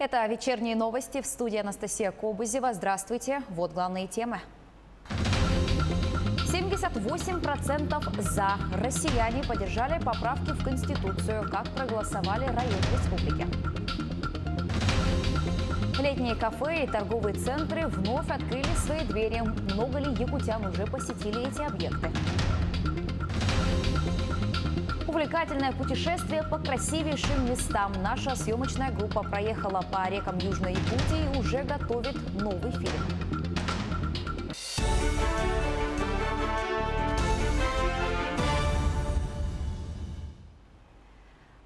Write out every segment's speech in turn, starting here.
Это вечерние новости в студии Анастасия Кобызева. Здравствуйте. Вот главные темы. 78% за. Россияне поддержали поправки в Конституцию. Как проголосовали районы республики. Летние кафе и торговые центры вновь открыли свои двери. Много ли якутян уже посетили эти объекты? Увлекательное путешествие по красивейшим местам. Наша съемочная группа проехала по рекам Южной Якутии и уже готовит новый фильм.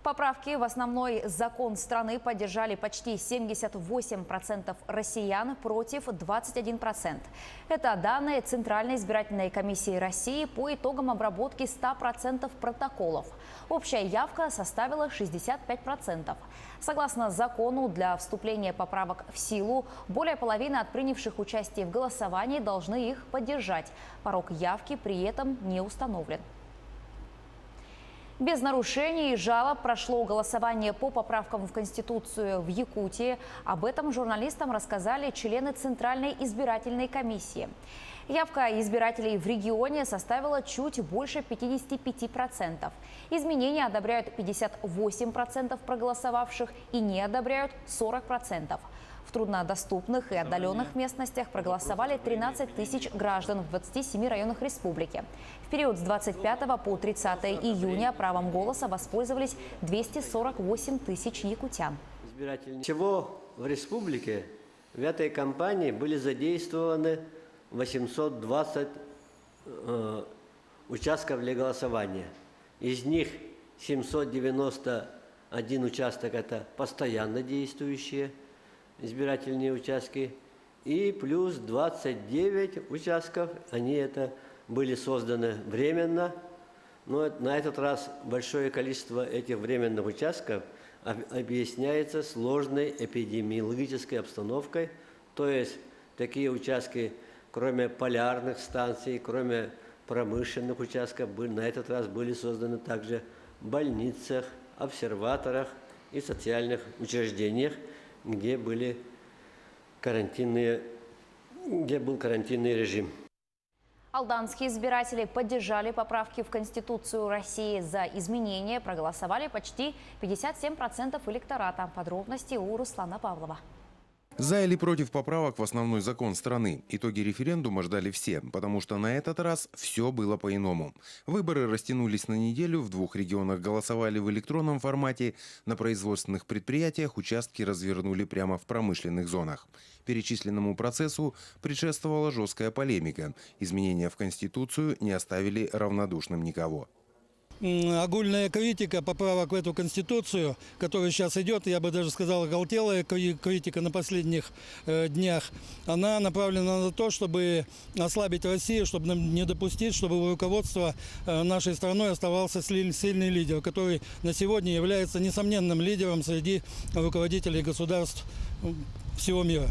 Поправки в основной закон страны поддержали почти 78% россиян против 21%. Это данные Центральной избирательной комиссии России по итогам обработки 100% протоколов. Общая явка составила 65%. Согласно закону, для вступления поправок в силу более половины от принявших участие в голосовании должны их поддержать. Порог явки при этом не установлен. Без нарушений и жалоб прошло голосование по поправкам в Конституцию в Якутии. Об этом журналистам рассказали члены Центральной избирательной комиссии. Явка избирателей в регионе составила чуть больше 55%. Изменения одобряют 58% проголосовавших и не одобряют 40%. В труднодоступных и отдаленных местностях проголосовали 13 тысяч граждан в 27 районах республики. В период с 25 по 30 июня правом голоса воспользовались 248 тысяч якутян. Всего в республике в этой кампании были задействованы 820 участков для голосования. Из них 791 участок – это постоянно действующие избирательные участки, и плюс 29 участков, они были созданы временно, но на этот раз большое количество этих временных участков объясняется сложной эпидемиологической обстановкой, то есть такие участки, кроме полярных станций, кроме промышленных участков, на этот раз были созданы также в больницах, обсерваторах и социальных учреждениях, где был карантинный режим. Алданские избиратели поддержали поправки в Конституцию России. За изменения проголосовали почти 57% электората. Подробности у Руслана Павлова. За или против поправок в основной закон страны. Итоги референдума ждали все, потому что на этот раз все было по-иному. Выборы растянулись на неделю, в 2 регионах голосовали в электронном формате, на производственных предприятиях участки развернули прямо в промышленных зонах. Перечисленному процессу предшествовала жесткая полемика. Изменения в Конституцию не оставили равнодушным никого. Огульная критика поправок в эту Конституцию, которая сейчас идет, я бы даже сказал, оголтелая критика на последних днях, она направлена на то, чтобы ослабить Россию, чтобы не допустить, чтобы у руководства нашей страной оставался сильный лидер, который на сегодня является несомненным лидером среди руководителей государств всего мира.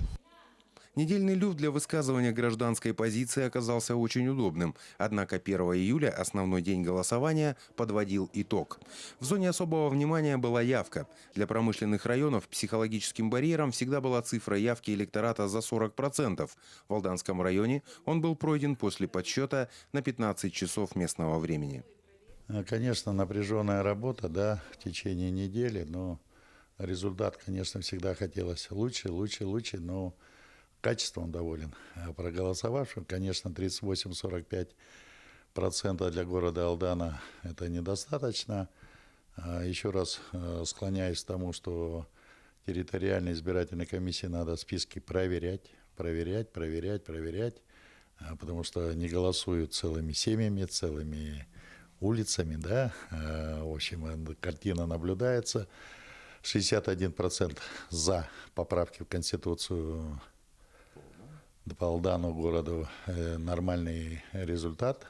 Недельный люфт для высказывания гражданской позиции оказался очень удобным. Однако 1 июля, основной день голосования, подводил итог. В зоне особого внимания была явка. Для промышленных районов психологическим барьером всегда была цифра явки электората за 40%. В Алданском районе он был пройден после подсчета на 15 часов местного времени. Конечно, напряженная работа, да, в течение недели, но результат, конечно, всегда хотелось лучше, но качеством доволен. Проголосовавшим, конечно, 38-45% для города Алдана это недостаточно. Еще раз склоняюсь к тому, что территориальной избирательной комиссии надо списки проверять, потому что не голосуют целыми семьями, целыми улицами, да. В общем, картина наблюдается. 61% за поправки в Конституцию по Алдану, городу, нормальный результат.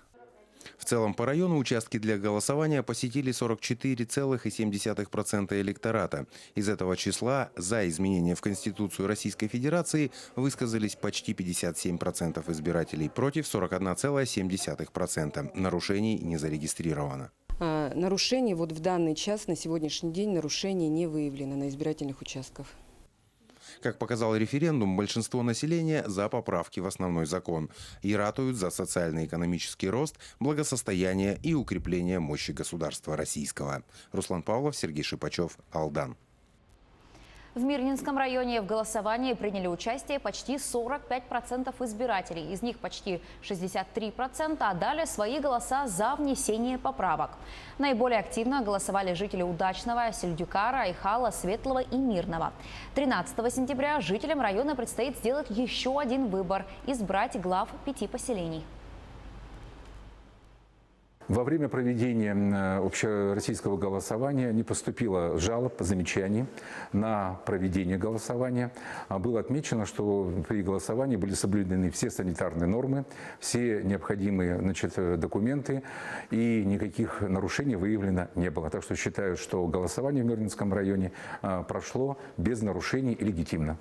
В целом по району участки для голосования посетили 44,7% электората. Из этого числа за изменения в Конституцию Российской Федерации высказались почти 57% избирателей, против 41,7%. Нарушений не зарегистрировано. Нарушений вот в данный час, на сегодняшний день, нарушений не выявлено на избирательных участках. Как показал референдум, большинство населения за поправки в основной закон и ратуют за социально-экономический рост, благосостояние и укрепление мощи государства российского. Руслан Павлов, Сергей Шипачев, Алдан. В Мирнинском районе в голосовании приняли участие почти 45% избирателей. Из них почти 63% отдали свои голоса за внесение поправок. Наиболее активно голосовали жители Удачного, Сельдюка, Райхала, Светлого и Мирного. 13 сентября жителям района предстоит сделать еще один выбор – избрать глав 5 поселений. Во время проведения общероссийского голосования не поступило жалоб, замечаний на проведение голосования. Было отмечено, что при голосовании были соблюдены все санитарные нормы, все необходимые документы, и никаких нарушений выявлено не было. Так что считаю, что голосование в Мирнинском районе прошло без нарушений и легитимно.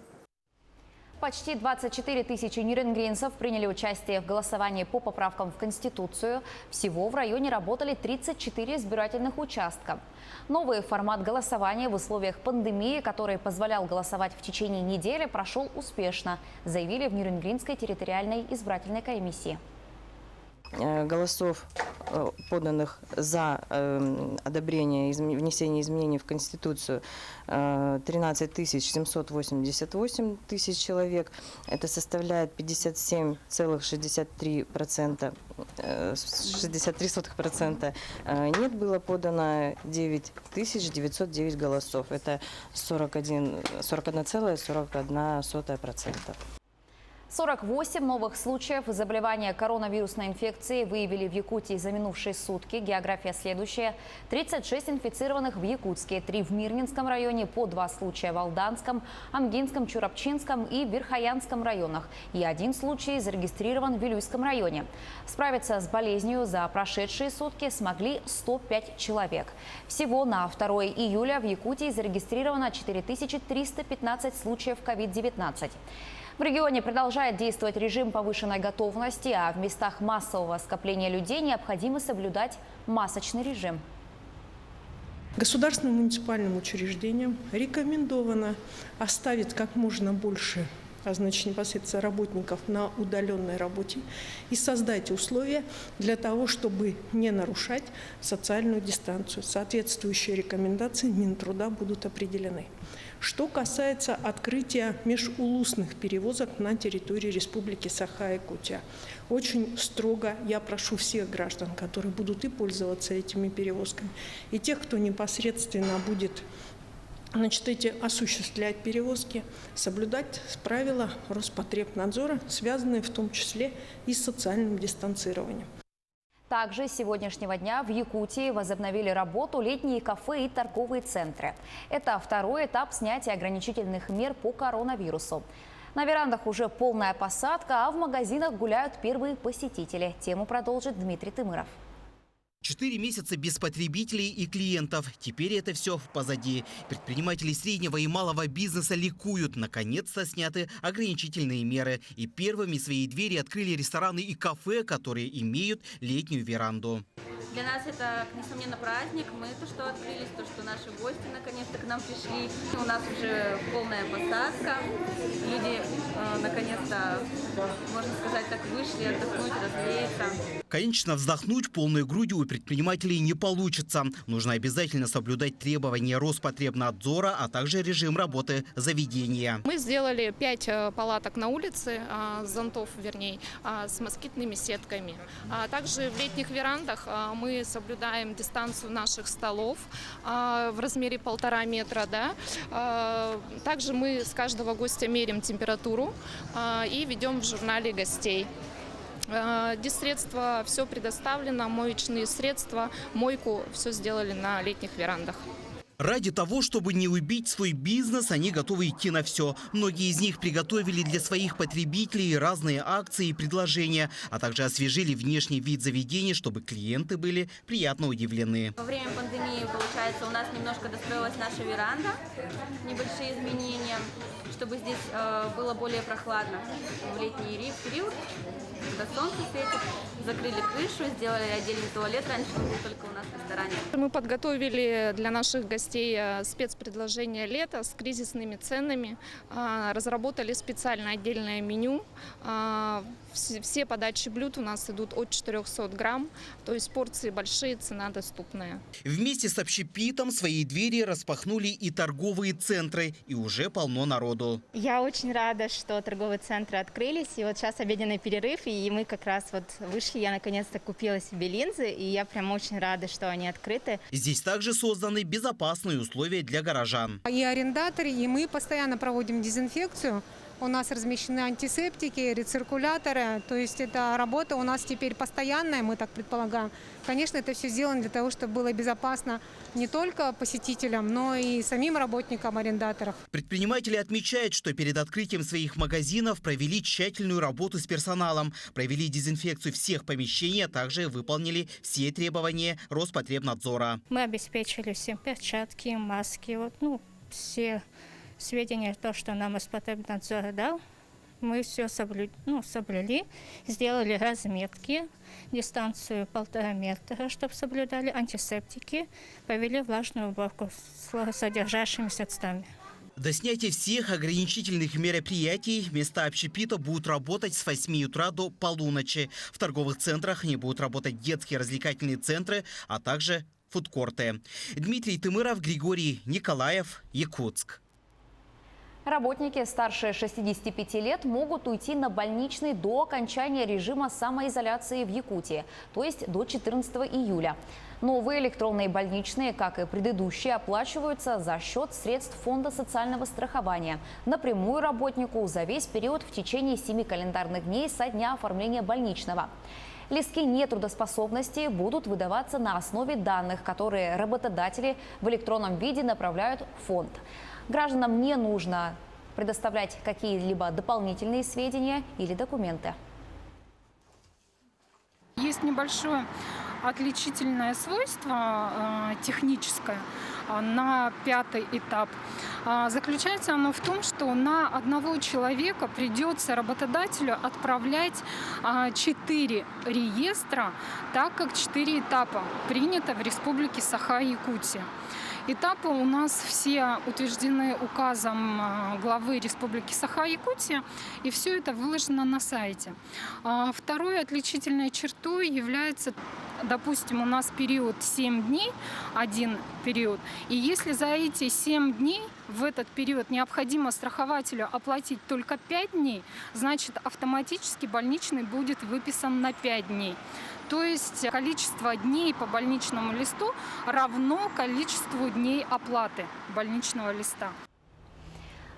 Почти 24 тысячи ниренгринцев приняли участие в голосовании по поправкам в Конституцию. Всего в районе работали 34 избирательных участка. Новый формат голосования в условиях пандемии, который позволял голосовать в течение недели, прошел успешно, заявили в Ниренгринской территориальной избирательной комиссии. Голосов, поданных за одобрение внесения изменений в Конституцию, 13 788 тысяч человек. Это составляет 57,63%. 63%. Нет, было подано 9 909 голосов. Это 41,41%. 48 новых случаев заболевания коронавирусной инфекцией выявили в Якутии за минувшие сутки. География следующая. 36 инфицированных в Якутске, 3 в Мирнинском районе, по 2 случая в Алданском, Амгинском, Чурапчинском и Верхоянском районах. И 1 случай зарегистрирован в Вилюйском районе. Справиться с болезнью за прошедшие сутки смогли 105 человек. Всего на 2 июля в Якутии зарегистрировано 4315 случаев COVID-19. В регионе продолжает действовать режим повышенной готовности, а в местах массового скопления людей необходимо соблюдать масочный режим. Государственным муниципальным учреждениям рекомендовано оставить как можно больше, непосредственно работников на удаленной работе и создать условия для того, чтобы не нарушать социальную дистанцию. Соответствующие рекомендации Минтруда будут определены. Что касается открытия межулусных перевозок на территории Республики Саха-Якутия, очень строго я прошу всех граждан, которые будут и пользоваться этими перевозками, и тех, кто непосредственно будет осуществлять перевозки, соблюдать правила Роспотребнадзора, связанные в том числе и с социальным дистанцированием. Также с сегодняшнего дня в Якутии возобновили работу летние кафе и торговые центры. Это второй этап снятия ограничительных мер по коронавирусу. На верандах уже полная посадка, а в магазинах гуляют первые посетители. Тему продолжит Дмитрий Тымыров. 4 месяца без потребителей и клиентов. Теперь это все позади. Предприниматели среднего и малого бизнеса ликуют. Наконец-то сняты ограничительные меры. И первыми свои двери открыли рестораны и кафе, которые имеют летнюю веранду. Для нас это, несомненно, праздник. Мы то, что открылись, то, что наши гости наконец-то к нам пришли. У нас уже полная посадка. Люди наконец-то, можно сказать, так вышли отдохнуть, развеяться. Конечно, вздохнуть полной грудью у предпринимателей не получится. Нужно обязательно соблюдать требования Роспотребнадзора, а также режим работы заведения. Мы сделали 5 палаток на улице, зонтов, вернее, с москитными сетками. Также в летних верандах мы соблюдаем дистанцию наших столов в размере 1,5 метра. Да? Также мы с каждого гостя меряем температуру и ведем в журнале гостей. Дисредства все предоставлено, моечные средства, мойку все сделали на летних верандах. Ради того, чтобы не убить свой бизнес, они готовы идти на все. Многие из них приготовили для своих потребителей разные акции и предложения, а также освежили внешний вид заведения, чтобы клиенты были приятно удивлены. Во время пандемии, получается, у нас немножко достроилась наша веранда, небольшие изменения, чтобы здесь было более прохладно в летний период, когда солнце светит. Закрыли крышу, сделали отдельный туалет, раньше он был только у нас в ресторане. Мы подготовили для наших гостей новостей спецпредложения лета с кризисными ценами. Разработали специально отдельное меню. Все подачи блюд у нас идут от 400 грамм, то есть порции большие, цена доступная. Вместе с общепитом свои двери распахнули и торговые центры, и уже полно народу. Я очень рада, что торговые центры открылись, и вот сейчас обеденный перерыв, и мы как раз вот вышли, я наконец-то купила себе линзы, и я прям очень рада, что они открыты. Здесь также созданы безопасные условия для горожан. И арендаторы, и мы постоянно проводим дезинфекцию. У нас размещены антисептики, рециркуляторы. То есть эта работа у нас теперь постоянная, мы так предполагаем. Конечно, это все сделано для того, чтобы было безопасно не только посетителям, но и самим работникам арендаторов. Предприниматели отмечают, что перед открытием своих магазинов провели тщательную работу с персоналом, провели дезинфекцию всех помещений, а также выполнили все требования Роспотребнадзора. Мы обеспечили всем перчатки, маски, все сведения, то, что нам Роспотребнадзор дал, мы все соблюли, сделали разметки, дистанцию 1,5 метра, чтобы соблюдали антисептики, провели влажную уборку с содержащими средствами. До снятия всех ограничительных мероприятий места общепита будут работать с 8 утра до полуночи. В торговых центрах не будут работать детские развлекательные центры, а также фудкорты. Дмитрий Тымыров, Григорий Николаев, Якутск. Работники старше 65 лет могут уйти на больничный до окончания режима самоизоляции в Якутии, то есть до 14 июля. Новые электронные больничные, как и предыдущие, оплачиваются за счет средств Фонда социального страхования напрямую работнику за весь период в течение 7 календарных дней со дня оформления больничного. Листки нетрудоспособности будут выдаваться на основе данных, которые работодатели в электронном виде направляют в фонд. Гражданам не нужно предоставлять какие-либо дополнительные сведения или документы. Есть небольшое отличительное свойство техническое на 5-й этап. Заключается оно в том, что на одного человека придется работодателю отправлять 4 реестра, так как 4 этапа принято в Республике Саха-Якутия. Этапы у нас все утверждены указом главы Республики Саха-Якутия, и все это выложено на сайте. Второй отличительной чертой является, допустим, у нас период 7 дней, один период, и если за эти 7 дней в этот период необходимо страхователю оплатить только 5 дней, значит автоматически больничный будет выписан на 5 дней. То есть количество дней по больничному листу равно количеству дней оплаты больничного листа.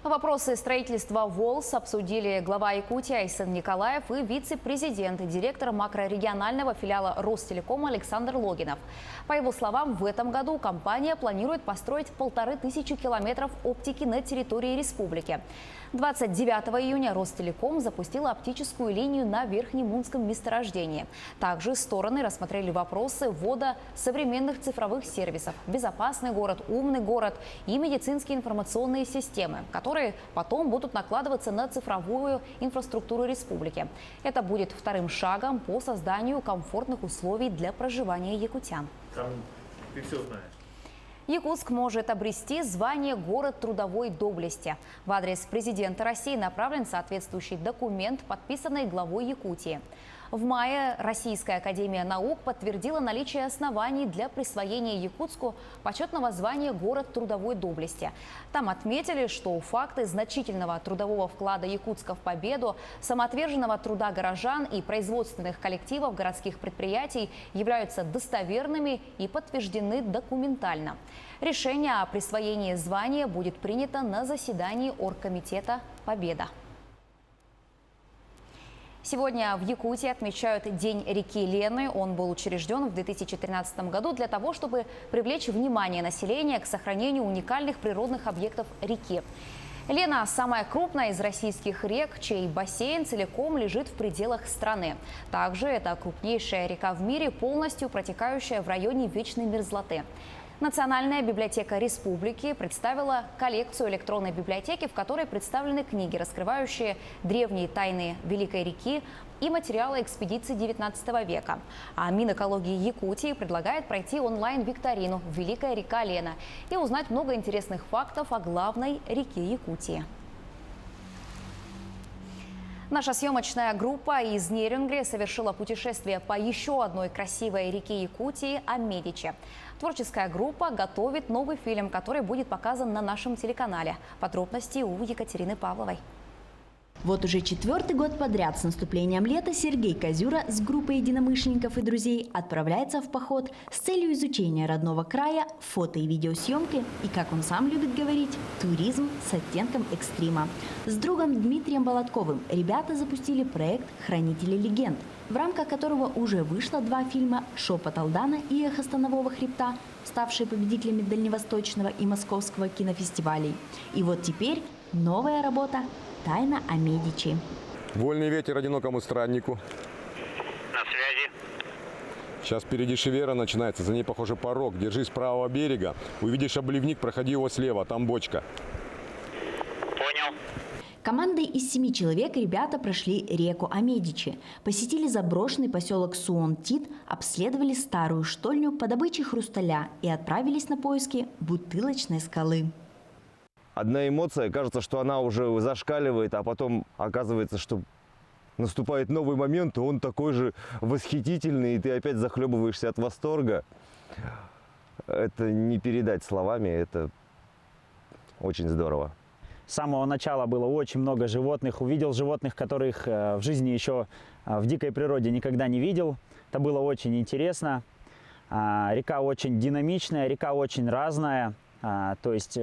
Вопросы строительства ВОЛС обсудили глава Якутии Айсен Николаев и вице-президент, директор макрорегионального филиала Ростелекома Александр Логинов. По его словам, в этом году компания планирует построить 1500 километров оптики на территории республики. 29 июня Ростелеком запустила оптическую линию на Верхнемунском месторождении. Также стороны рассмотрели вопросы ввода современных цифровых сервисов, безопасный город, умный город и медицинские информационные системы, которые потом будут накладываться на цифровую инфраструктуру республики. Это будет вторым шагом по созданию комфортных условий для проживания якутян. Там ты все знаешь. Якутск может обрести звание «Город трудовой доблести». В адрес президента России направлен соответствующий документ, подписанный главой Якутии. В мае Российская академия наук подтвердила наличие оснований для присвоения Якутску почетного звания «Город трудовой доблести». Там отметили, что факты значительного трудового вклада Якутска в победу, самоотверженного труда горожан и производственных коллективов городских предприятий являются достоверными и подтверждены документально. Решение о присвоении звания будет принято на заседании оргкомитета «Победа». Сегодня в Якутии отмечают День реки Лены. Он был учрежден в 2013 году для того, чтобы привлечь внимание населения к сохранению уникальных природных объектов реки. Лена – самая крупная из российских рек, чей бассейн целиком лежит в пределах страны. Также это крупнейшая река в мире, полностью протекающая в районе вечной мерзлоты. Национальная библиотека республики представила коллекцию электронной библиотеки, в которой представлены книги, раскрывающие древние тайны Великой реки и материалы экспедиций XIX века. А Минэкологии Якутии предлагает пройти онлайн-викторину «Великая река Лена» и узнать много интересных фактов о главной реке Якутии. Наша съемочная группа из Нерюнгри совершила путешествие по еще одной красивой реке Якутии – Амедичи. Творческая группа готовит новый фильм, который будет показан на нашем телеканале. Подробности у Екатерины Павловой. Вот уже 4-й год подряд с наступлением лета Сергей Козюра с группой единомышленников и друзей отправляется в поход с целью изучения родного края, фото- и видеосъемки и, как он сам любит говорить, туризм с оттенком экстрима. С другом Дмитрием Болотковым ребята запустили проект «Хранители легенд», в рамках которого уже вышло 2 фильма «Шепот Алдана» и «Эхо Станового хребта», ставшие победителями Дальневосточного и Московского кинофестивалей. И вот теперь новая работа «Тайна Амедичи». Вольный ветер одинокому страннику. На связи. Сейчас впереди Шевера начинается, за ней, похоже, порог. Держись правого берега. Увидишь обливник, проходи его слева, там бочка. Понял. Командой из 7 человек ребята прошли реку Амедичи, посетили заброшенный поселок Суон-Тит, обследовали старую штольню по добыче хрусталя и отправились на поиски бутылочной скалы. Одна эмоция, кажется, что она уже зашкаливает, а потом оказывается, что наступает новый момент, и он такой же восхитительный, и ты опять захлебываешься от восторга. Это не передать словами, это очень здорово. С самого начала было очень много животных. Увидел животных, которых в жизни еще в дикой природе никогда не видел. Это было очень интересно. Река очень динамичная, река очень разная. То есть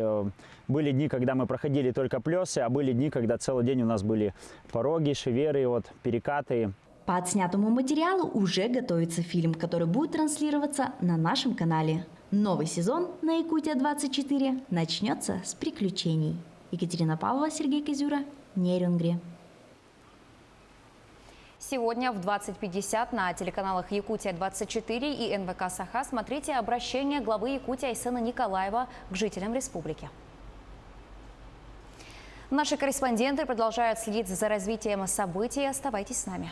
были дни, когда мы проходили только плесы, а были дни, когда целый день у нас были пороги, шеверы, перекаты. По отснятому материалу уже готовится фильм, который будет транслироваться на нашем канале. Новый сезон на Якутия-24 начнется с приключений. Екатерина Павлова, Сергей Козюра, Нерюнгри. Сегодня в 20:50 на телеканалах Якутия-24 и НВК «Саха» смотрите обращение главы Якутии Айсена Николаева к жителям республики. Наши корреспонденты продолжают следить за развитием событий. Оставайтесь с нами.